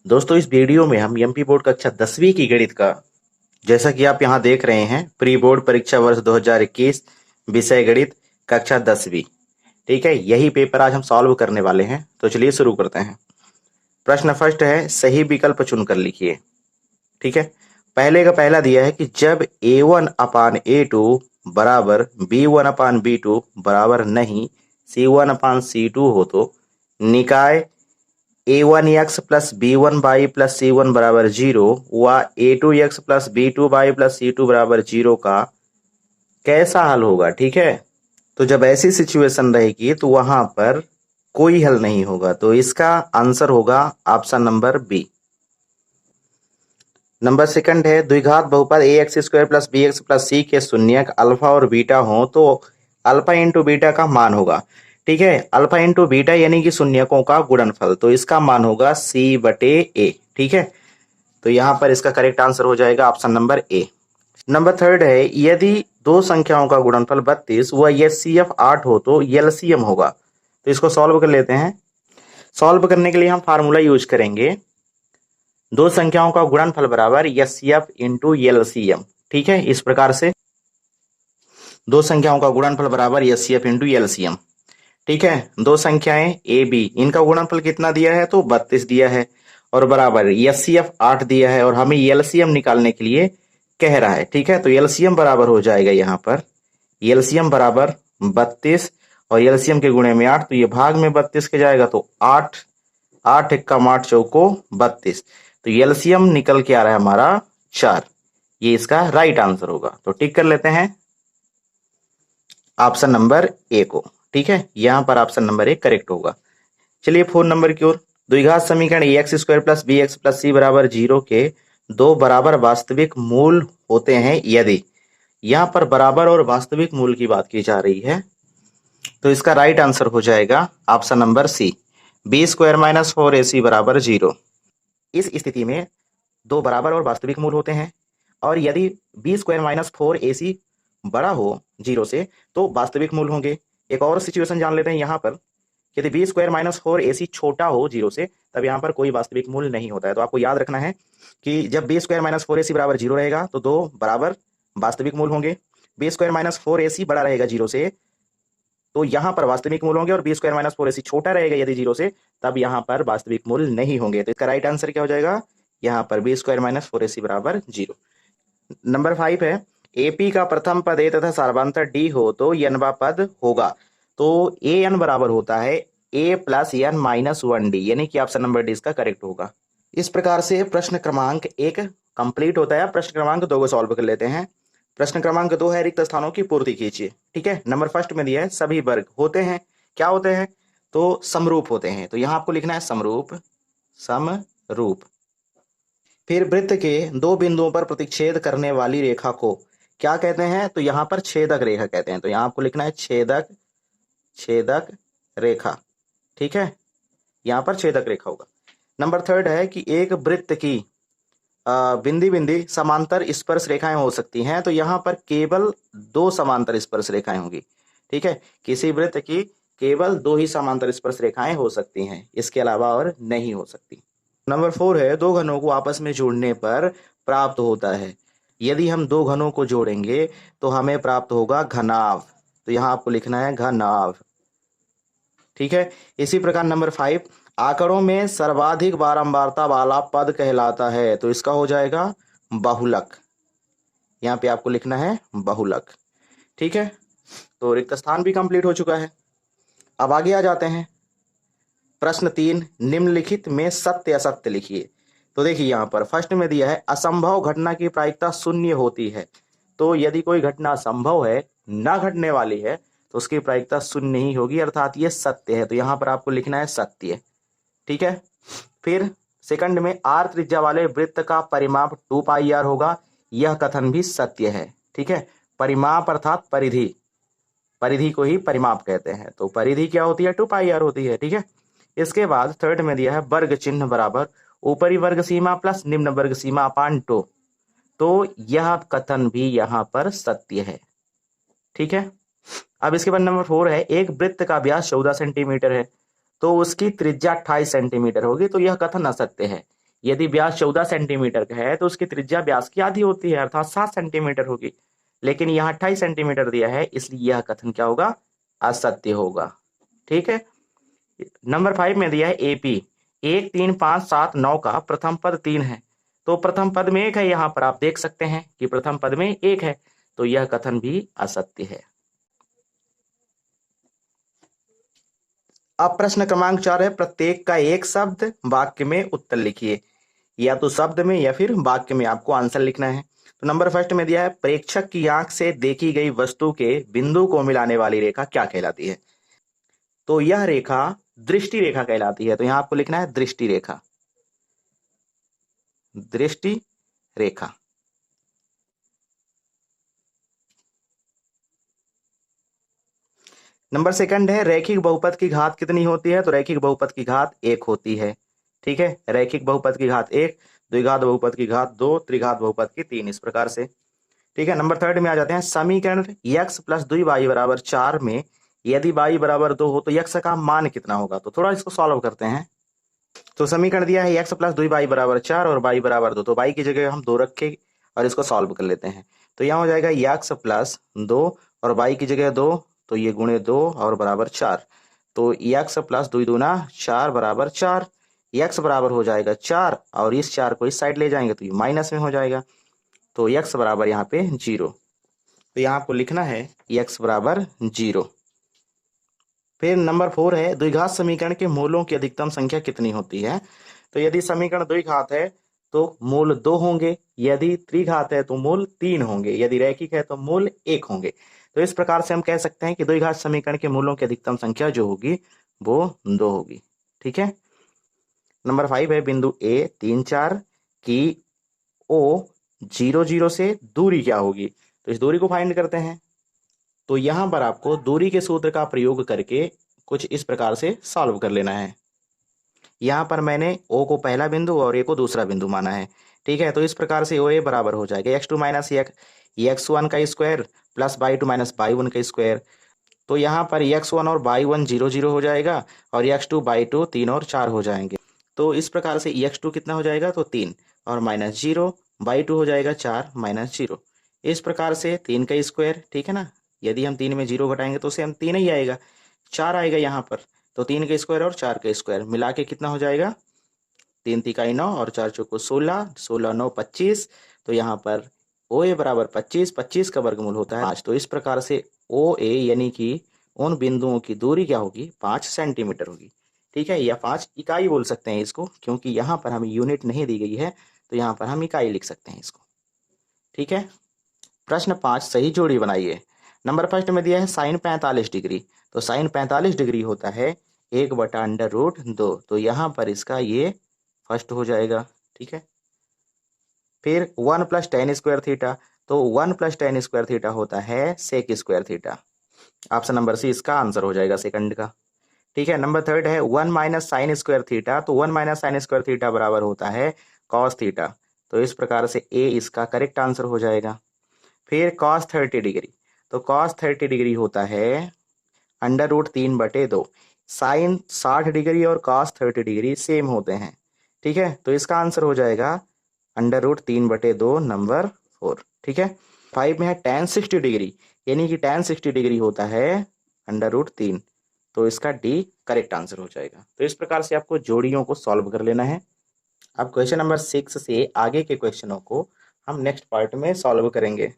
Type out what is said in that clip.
दोस्तों इस वीडियो में हम एमपी बोर्ड कक्षा 10वीं की गणित का, जैसा कि आप यहाँ देख रहे हैं, प्री बोर्ड परीक्षा वर्ष 2021 विषय गणित कक्षा 10वीं। ठीक है, यही पेपर आज हम सॉल्व करने वाले हैं। तो चलिए शुरू करते हैं। प्रश्न फर्स्ट है, सही विकल्प चुनकर लिखिए। ठीक है, पहले का पहला दिया है कि जब a1/a2 बराबर b1/b2 बराबर नहीं c1/c2 हो तो निकाय a1x plus b1y plus c1 बराबर 0 व a2x plus b2y plus c2 बराबर 0 का कैसा हल होगा। ठीक है, तो जब ऐसी सिचुएशन रहेगी तो वहां पर कोई हल नहीं होगा, तो इसका आंसर होगा option number B. Number second है, द्विघात बहुपद ax square plus bx plus c के शून्यक अल्फा और बीटा हो तो अल्फा इंटू बीटा का मान होगा। ठीक है, अल्फा इंटू बीटा यानी कि शून्यकों का गुणनफल, तो इसका मान होगा c/a। ठीक है, तो यहां पर इसका करेक्ट आंसर हो जाएगा option number A. Number third है, यदि दो संख्याओं का गुणनफल 32 व एचसीएफ 8 हो तो एलसीएम होगा। तो इसको सॉल्व कर लेते हैं। सॉल्व करने के लिए हम फार्मूला यूज करेंगे, दो संख्याओं का गुणनफल बराबर एचसीएफ इंटू एलसीएम। ठीक है, इस प्रकार से दो संख्याओं का गुणनफल बराबर एचसीएफ इंटू एलसीएम। ठीक है, दो संख्याएं ए बी, इनका गुणनफल कितना दिया है तो 32 दिया है और बराबर एचसीएफ 8 दिया है और हमें एलसीएम निकालने के लिए कह रहा है। ठीक है, तो एलसीएम बराबर हो जाएगा यहाँ पर एलसीएम बराबर 32 और एलसीएम के गुणे में 8, तो ये भाग में 32 के जाएगा तो 8, 8 एक्का 8 चौको 32, तो एलसीएम निकल के आ रहा है हमारा 4। ये इसका राइट आंसर होगा। तो टिक कर लेते हैं ऑप्शन नंबर ए को। ठीक है, यहां पर ऑप्शन नंबर ए करेक्ट होगा। चलिए 4 नंबर की ओर, द्विघात समीकरण x square plus B x plus C बराबर 0 के दो बराबर वास्तविक मूल होते हैं यदि, यहां पर बराबर और वास्तविक मूल की बात की जा रही है, तो इसका राइट आंसर हो जाएगा option number C, B square minus 4ac बराबर 0। इस स्थिति में दो बराबर और वास्तविक मूल होते हैं और यदि बी स्क्वायर माइनस 4ac बड़ा हो 0 से तो वास्तविक मूल होंगे। एक और सिचुएशन जान लेते हैं यहाँ पर, यदि बी स्क्वायर माइनस 4ac छोटा हो 0 से तब यहाँ पर कोई वास्तविक मूल नहीं होता है। तो आपको याद रखना है कि जब बी स्क्वायर माइनस 4ac बराबर 0 रहेगा तो दो बराबर वास्तविक मूल होंगे, बी स्क्वायर माइनस 4ac बड़ा रहेगा 0 से तो यहाँ पर वास्तविक मूल होंगे और बी स्क्वायर माइनस 4ac छोटा रहेगा यदि 0 से तब यहाँ पर वास्तविक मूल नहीं होंगे। तो इसका राइट आंसर क्या हो जाएगा, यहाँ पर बी स्क्वायर माइनस 4ac बराबर 0। नंबर 5 है, एपी का प्रथम पद ए तथा सार्वधातुक डी हो तो एनवा पद होगा। तो ए एन बराबर होता है ए प्लस एन माइनस 1d, यानी कि ऑप्शन नंबर डी इसका करेक्ट होगा। इस प्रकार से प्रश्न क्रमांक 1 कंप्लीट होता है। प्रश्न क्रमांक 2 को सॉल्व कर लेते हैं। प्रश्न क्रमांक 2 है, रिक्त स्थानों की पूर्ति कीजिए। ठीक है, नंबर फर्स्ट में दिया है सभी वर्ग होते हैं, क्या होते हैं तो समरूप होते हैं, तो यहां आपको लिखना है समरूप, समरूप। फिर वृत्त के दो बिंदुओं पर प्रतिच्छेद करने वाली रेखा को क्या कहते हैं, तो यहां पर छेदक रेखा कहते हैं, तो यहां आपको लिखना है छेदक, छेदक रेखा। ठीक है, यहां पर छेदक रेखा होगा। नंबर थर्ड है कि एक वृत्त की बिंदी बिंदी समांतर स्पर्श रेखाएं हो सकती हैं, तो यहां पर केवल दो समांतर स्पर्श रेखाएं होंगी। ठीक है, किसी वृत्त की केवल दो ही समांतर स्पर्श रेखाएं हो सकती हैं, इसके अलावा और नहीं हो सकती। नंबर 4 है, दो घनों को आपस में जोड़ने पर प्राप्त होता है। यदि हम दो घनों को जोड़ेंगे तो हमें प्राप्त होगा घनाभ, तो यहां आपको लिखना है घनाभ। ठीक है, इसी प्रकार नंबर 5, आंकड़ों में सर्वाधिक बारंबारता वाला पद कहलाता है, तो इसका हो जाएगा बहुलक, यहाँ पे आपको लिखना है बहुलक। ठीक है, तो रिक्त स्थान भी कंप्लीट हो चुका है। अब आगे आ जाते हैं। प्रश्न 3, निम्नलिखित में सत्य असत्य लिखिए। तो देखिए यहाँ पर फर्स्ट में दिया है असंभव घटना की प्रायिकता शून्य होती है, तो यदि कोई घटना संभव है, ना घटने वाली है, तो उसकी प्रायिकता शून्य ही होगी, अर्थात ये सत्य है, तो यहाँ पर आपको लिखना है सत्य। ठीक है, फिर सेकंड में आर त्रिज्या वाले वृत्त का परिमाप 2πr होगा, यह कथन भी सत्य है। ठीक है, परिमाप अर्थात परिधि, परिधि को ही परिमाप कहते हैं, तो परिधि क्या होती है 2πr होती है। ठीक है, इसके बाद थर्ड में दिया है वर्ग चिन्ह बराबर ऊपरी वर्ग सीमा प्लस निम्न वर्ग सीमा अपान 2, तो यह कथन भी यहां पर सत्य है। ठीक है, अब इसके बाद नंबर 4 है, एक वृत्त का व्यास 14 सेंटीमीटर है तो उसकी त्रिज्या 28 सेंटीमीटर होगी, तो यह कथन असत्य है। यदि व्यास 14 सेंटीमीटर का है तो उसकी त्रिज्या व्यास की आधी होती है, अर्थात 7 सेंटीमीटर होगी। लेकिन यहाँ 28 सेंटीमीटर दिया है, इसलिए यह कथन क्या होगा? असत्य होगा। ठीक है। नंबर 5 में दिया है एपी 1 3 5 7 9 का प्रथम पद 3 है, तो प्रथम पद में 1 है। यहाँ पर आप देख सकते हैं कि प्रथम पद में 1 है, तो यह कथन भी असत्य है। अब प्रश्न क्रमांक 4 है, प्रत्येक का एक शब्द वाक्य में उत्तर लिखिए। या तो शब्द में या फिर वाक्य में आपको आंसर लिखना है। तो नंबर फर्स्ट में दिया है, प्रेक्षक की आंख से देखी गई वस्तु के बिंदु को मिलाने वाली रेखा क्या कहलाती है? तो यह रेखा दृष्टि रेखा कहलाती है। तो यहां आपको लिखना है दृष्टि रेखा, दृष्टि रेखा। नंबर सेकंड है, रैखिक बहुपद की घात कितनी होती है? तो रैखिक बहुपद की घात 1 होती है। ठीक है, रैखिक बहुपद की घात 1, द्विघात बहुपद की घात 2, त्रिघात बहुपद की 3, इस प्रकार से। ठीक है, नंबर थर्ड में आ जाते हैं, समीकरण x प्लस 2y बराबर 4 में यदि y बराबर 2 हो तो x का मान कितना होगा? तो थोड़ा इसको सॉल्व करते हैं। तो समीकरण दिया है x प्लस 2y बराबर 4 और y बराबर 2, तो y की जगह हम 2 रखे और इसको सॉल्व कर लेते हैं। तो यहाँ हो जाएगा x प्लस 2 और y की जगह 2, तो ये गुणे 2 और बराबर 4। तो x प्लस 2 दूना 4 बराबर 4, x बराबर हो जाएगा 4 और इस 4 को इस साइड ले जाएंगे तो ये माइनस में हो जाएगा। तो x बराबर यहाँ पे 0। तो यहाँ आपको लिखना है x बराबर 0। फिर नंबर 4 है, द्विघात समीकरण के मूलों की अधिकतम संख्या कितनी होती है? तो यदि समीकरण द्विघात है तो मूल 2 होंगे, यदि त्रिघात है तो मूल 3 होंगे, यदि रैखिक है तो मूल 1 होंगे। तो इस प्रकार से हम कह सकते हैं कि द्विघात समीकरण के मूलों की अधिकतम संख्या जो होगी वो 2 होगी। ठीक है। नंबर 5 है, बिंदु ए 3 4 की ओ 0 0 से दूरी क्या होगी? तो इस दूरी को फाइंड करते हैं। तो यहां पर आपको दूरी के सूत्र का प्रयोग करके कुछ इस प्रकार से सॉल्व कर लेना है। यहां पर मैंने ओ को पहला बिंदु और ए को दूसरा बिंदु माना है। ठीक है, तो इस प्रकार से ओ ए बराबर हो जाएगा x2 माइनस x1 का square plus y2 minus y1 का स्क्वायर। तो यहाँ पर x1 और y1 0 0 हो जाएगा और x2 y2 3 और 4 हो जाएंगे। तो इस प्रकार से x2 कितना हो जाएगा? तो 3 और माइनस 0, y2 हो जाएगा 4 माइनस 0। इस प्रकार से 3 का स्क्वायर, ठीक है ना, यदि हम 3 में 0 घटाएंगे तो सेम 3 ही आएगा, 4 आएगा यहाँ पर। तो 3 का स्क्वायर और 4 का स्क्वायर मिला के कितना हो जाएगा? 3 तिकाई 9 और 4 चौको 16, 16 9 25। तो यहाँ पर ओ ए बराबर 25, 25 का वर्गमूल होता है 5। तो इस प्रकार से ओ ए यानी कि उन बिंदुओं की दूरी क्या होगी? 5 सेंटीमीटर होगी। ठीक है, या 5 इकाई बोल सकते हैं इसको, क्योंकि यहाँ पर हमें यूनिट नहीं दी गई है, तो यहाँ पर हम इकाई लिख सकते हैं इसको। ठीक है। प्रश्न 5, सही जोड़ी बनाइए। नंबर फर्स्ट में दिया है साइन 45 डिग्री। तो साइन 45 डिग्री होता है 1/√2। तो यहाँ पर इसका ये फर्स्ट हो जाएगा। ठीक है। फिर 1 प्लस टेन स्क्वायर थीटा। तो 1 प्लस टेन स्क्वायर थीटा होता है sec square theta. Option number C इसका आंसर हो जाएगा सेकंड का। ठीक है। नंबर थर्ड है 1 माइनस साइन स्क्वायर थीटा। तो 1 माइनस साइन स्क्वायर थीटा बराबर होता है कॉस थीटा। तो इस प्रकार से ए इसका करेक्ट आंसर हो जाएगा। फिर कॉस 30 डिग्री। तो कॉस 30 डिग्री होता है √3/2। साइन 60 डिग्री और कॉस 30 डिग्री सेम होते हैं। ठीक है, तो इसका आंसर हो जाएगा √3/2 नंबर 4। ठीक है। 5 में है tan 60 डिग्री, यानी कि tan 60 डिग्री होता है √3। तो इसका डी करेक्ट आंसर हो जाएगा। तो इस प्रकार से आपको जोड़ियों को सॉल्व कर लेना है। अब क्वेश्चन नंबर 6 से आगे के क्वेश्चनों को हम नेक्स्ट पार्ट में सॉल्व करेंगे।